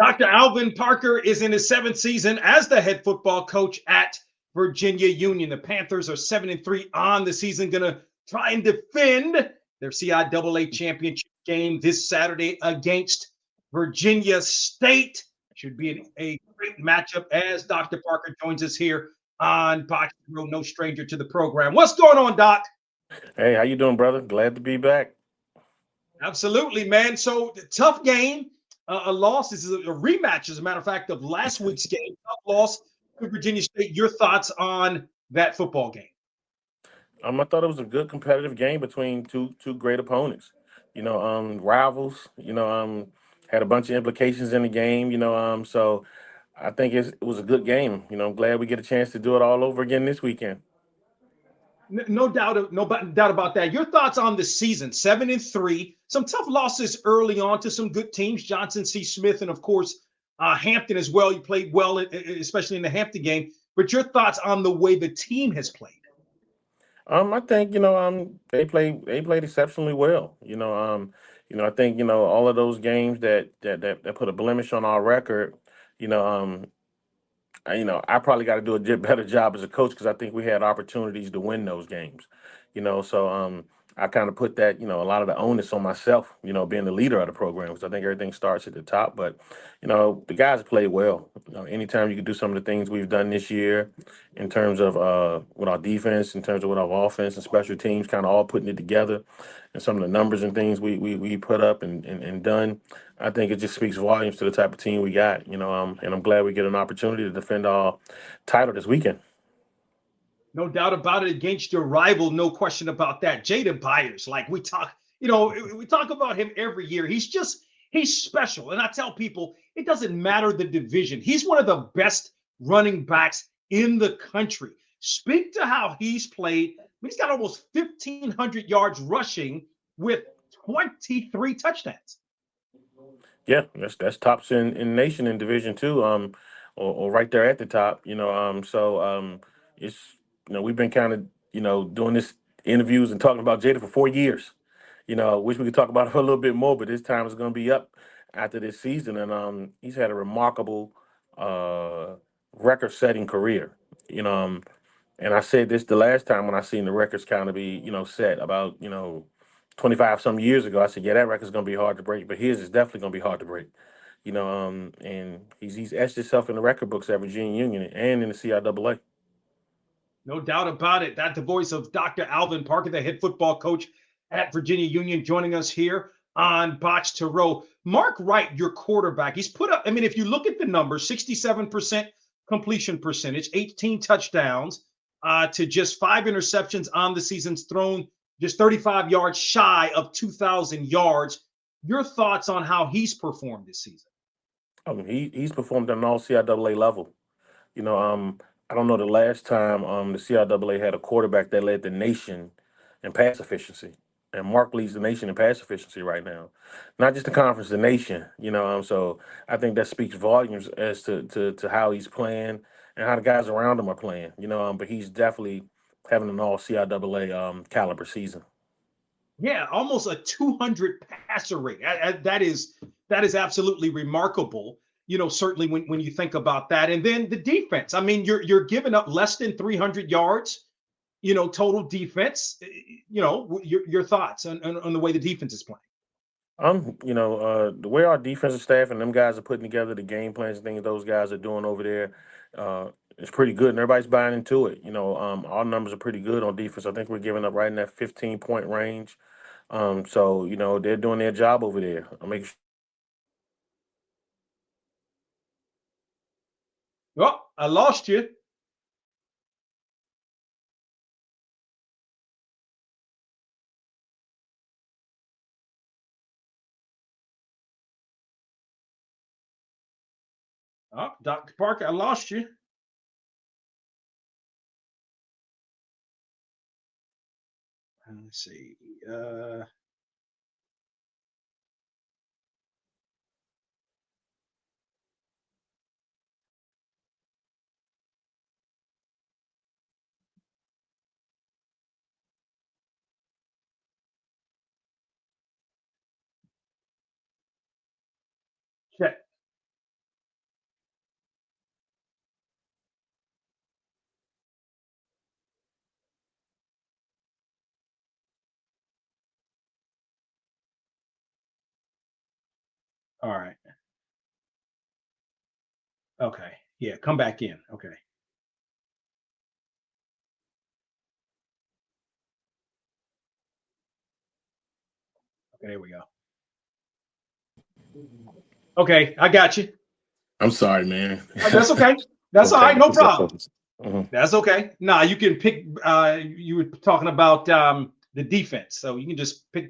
Dr. Alvin Parker is in his seventh season as the head football coach at Virginia Union. The Panthers are 7-3 on the season, going to try and defend their CIAA championship game this Saturday against Virginia State. Should be a great matchup as Dr. Parker joins us here on BOXTOROW, no stranger to the program. What's going on, Doc? Hey, how you doing, brother? Glad to be back. Absolutely, man. So tough game, a loss. This is a rematch, as a matter of fact, of last week's game. Tough loss to Virginia State. Your thoughts on that football game? I thought it was a good competitive game between two great opponents. Rivals. Had a bunch of implications in the game. So I think it was a good game. I'm glad we get a chance to do it all over again this weekend. No doubt, doubt about that. Your thoughts on the season? 7-3. Some tough losses early on to some good teams. Johnson C. Smith, and of course Hampton as well. You played well, especially in the Hampton game. But your thoughts on the way the team has played? I think they played exceptionally well. I think all of those games that put a blemish on our record. You know, um, I probably got to do a better job as a coach because I think we had opportunities to win those games. So I kind of put that, a lot of the onus on myself, being the leader of the program because I think everything starts at the top. But, the guys played well. Anytime you can do some of the things we've done this year in terms of with our defense, in terms of with our offense and special teams, kind of all putting it together and some of the numbers and things we put up and done. I think it just speaks volumes to the type of team we got, and I'm glad we get an opportunity to defend our title this weekend. No doubt about it, against your rival, no question about that. Jaden Byers, like we talk about him every year. He's special. And I tell people it doesn't matter the division. He's one of the best running backs in the country. Speak to how he's played. I mean, he's got almost 1,500 yards rushing with 23 touchdowns. Yeah, that's tops in nation in Division Two, or right there at the top, it's we've been kind of doing this interviews and talking about Jada for 4 years. Wish we could talk about it a little bit more, but his time is going to be up after this season, and he's had a remarkable uh record-setting career. You know, and I said this the last time when I seen the records kind of be set about 25 some years ago. I said, yeah, that record's going to be hard to break, but his is definitely going to be hard to break. And he's etched himself in the record books at Virginia Union and in the CIAA. No doubt about it. That's the voice of Dr. Alvin Parker, the head football coach at Virginia Union, joining us here on Box to Row. Mark Wright, your quarterback, he's put up, I mean, if you look at the numbers, 67% completion percentage, 18 touchdowns to just 5 interceptions on the season's thrown, just 35 yards shy of 2,000 yards. Your thoughts on how he's performed this season? He's performed at an all CIAA level. You know, I don't know the last time the CIAA had a quarterback that led the nation in pass efficiency. And Mark leads the nation in pass efficiency right now. Not just the conference, the nation. So I think that speaks volumes as to how he's playing and how the guys around him are playing. But he's definitely having an all CIAA caliber season. Yeah, almost a 200 passer rate. That is absolutely remarkable. Certainly when you think about that, and then the defense. I mean, you're giving up less than 300 yards. Total defense. Your thoughts on the way the defense is playing. The way our defensive staff and them guys are putting together the game plans and things those guys are doing over there, it's pretty good, and everybody's buying into it. Our numbers are pretty good on defense. I think we're giving up right in that 15-point range. So they're doing their job over there. I'm making sure. Oh, I lost you. Oh, Dr. Parker, I lost you. Let's see. Check. All right. Okay. Yeah. Come back in. Okay. Okay. There we go. Okay. I got you. I'm sorry, man. That's okay. That's all Okay, right. get No yourself problem. focused. Mhm. That's okay. Nah, you can pick. You were talking about the defense, so you can just Okay.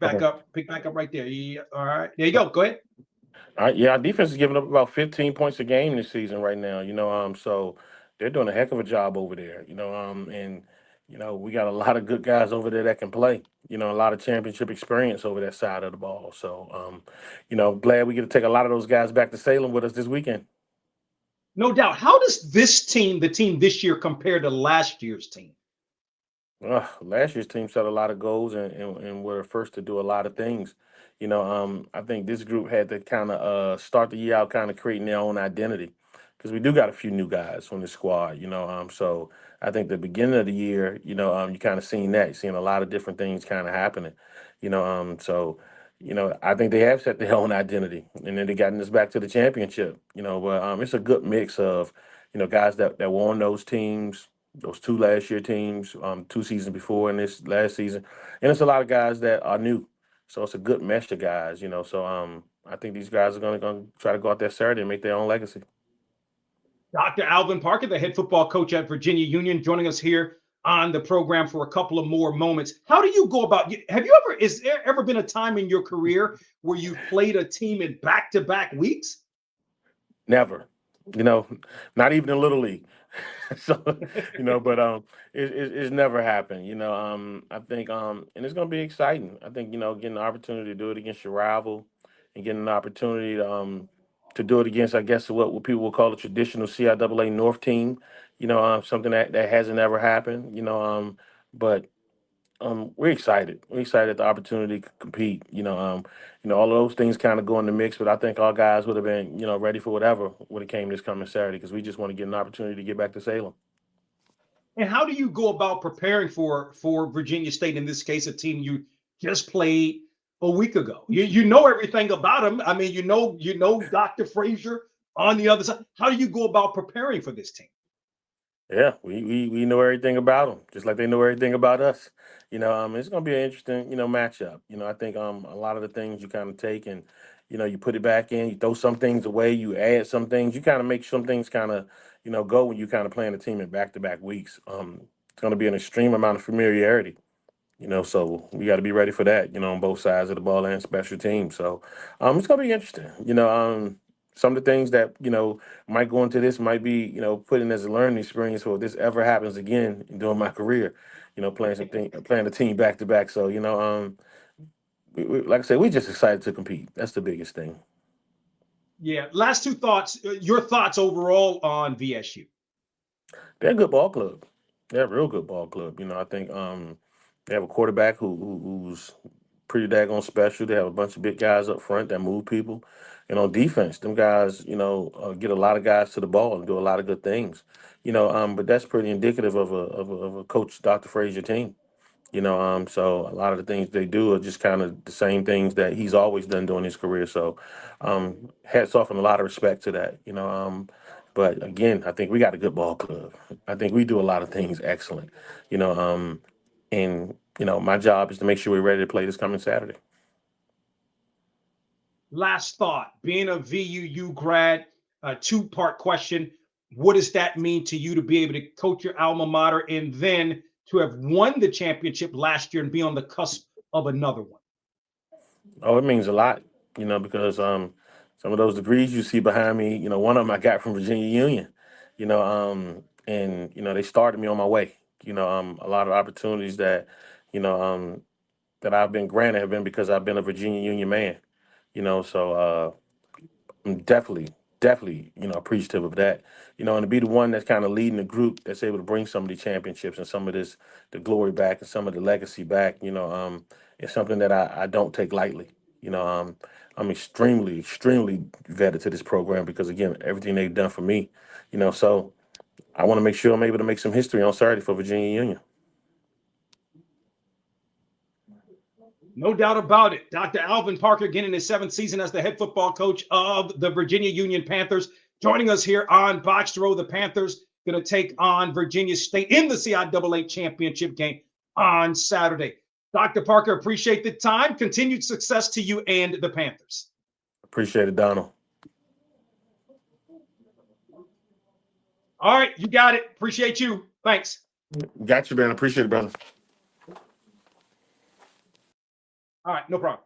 pick back up right there. Yeah, all right, there you go. Go ahead. Yeah, our defense is giving up about 15 points a game this season right now. So they're doing a heck of a job over there. And we got a lot of good guys over there that can play. A lot of championship experience over that side of the ball. So, glad we get to take a lot of those guys back to Salem with us this weekend. No doubt. How does this team, the team this year, compare to last year's team? Last year's team set a lot of goals and were first to do a lot of things. I think this group had to kind of start the year out kind of creating their own identity because we do got a few new guys on the squad. So I think the beginning of the year, you kind of seen that, seeing a lot of different things kind of happening. So I think they have set their own identity, and then they gotten us back to the championship. But it's a good mix of guys that were on those teams, those two last year teams, 2 seasons before and this last season. And it's a lot of guys that are new. So it's a good mesh of guys. So I think these guys are gonna try to go out there Saturday and make their own legacy. Dr. Alvin Parker, the head football coach at Virginia Union, joining us here on the program for a couple of more moments. How do you go about? Have you ever? Is there ever been a time in your career where you've played a team in back-to-back weeks? Never. You know, Not even in Little League. so, but it's never happened. I think and it's gonna be exciting. I think, getting the opportunity to do it against your rival and getting an opportunity to do it against, I guess, what people will call a traditional CIAA North team, something that hasn't ever happened, but we're excited. We're excited at the opportunity to compete. All of those things kind of go in the mix, but I think our guys would have been, ready for whatever when it came this coming Saturday because we just want to get an opportunity to get back to Salem. And how do you go about preparing for Virginia State in this case, a team you just played a week ago? You know everything about them. I mean, you know Dr. Frazier on the other side. How do you go about preparing for this team? Yeah, we know everything about them, just like they know everything about us. It's going to be an interesting, matchup. I think a lot of the things you kind of take and, you put it back in, you throw some things away, you add some things, you kind of make some things kind of, go when you kind of playing a team in back-to-back weeks. It's going to be an extreme amount of familiarity. So we got to be ready for that, on both sides of the ball and special teams. So it's gonna be interesting. Some of the things that might go into this might be put in as a learning experience for if this ever happens again during my career. Playing the team back to back. So like I said, we just excited to compete. That's the biggest thing. Yeah. Last two thoughts. Your thoughts overall on VSU? They're a good ball club. They're a real good ball club. I think they have a quarterback who's pretty daggone special. They have a bunch of big guys up front that move people. And on defense, them guys, get a lot of guys to the ball and do a lot of good things. But that's pretty indicative of a coach, Dr. Frazier team. So a lot of the things they do are just kind of the same things that he's always done during his career. So, hats off and a lot of respect to that. But again, I think we got a good ball club. I think we do a lot of things excellent. You know, and my job is to make sure we're ready to play this coming Saturday. Last thought. Being a VUU grad, a two-part question. What does that mean to you to be able to coach your alma mater and then to have won the championship last year and be on the cusp of another one? Oh, it means a lot. Because some of those degrees you see behind me, one of them I got from Virginia Union. And they started me on my way. A lot of opportunities you know um, that I've been granted have been because I've been a Virginia Union man. So I'm definitely, appreciative of that. And to be the one that's kind of leading the group that's able to bring some of the championships and some of the glory back and some of the legacy back, it's something that I don't take lightly. I'm extremely vetted to this program because again, everything they've done for me, so I want to make sure I'm able to make some history on Saturday for Virginia Union. No doubt about it. Dr. Alvin Parker, again in his 7th season as the head football coach of the Virginia Union Panthers, joining us here on BOXTOROW. The Panthers going to take on Virginia State in the CIAA championship game on Saturday. Dr. Parker, appreciate the time. Continued success to you and the Panthers. Appreciate it, Donald. All right, you got it. Appreciate you. Thanks. Got you, man. Appreciate it, brother. All right, no problem.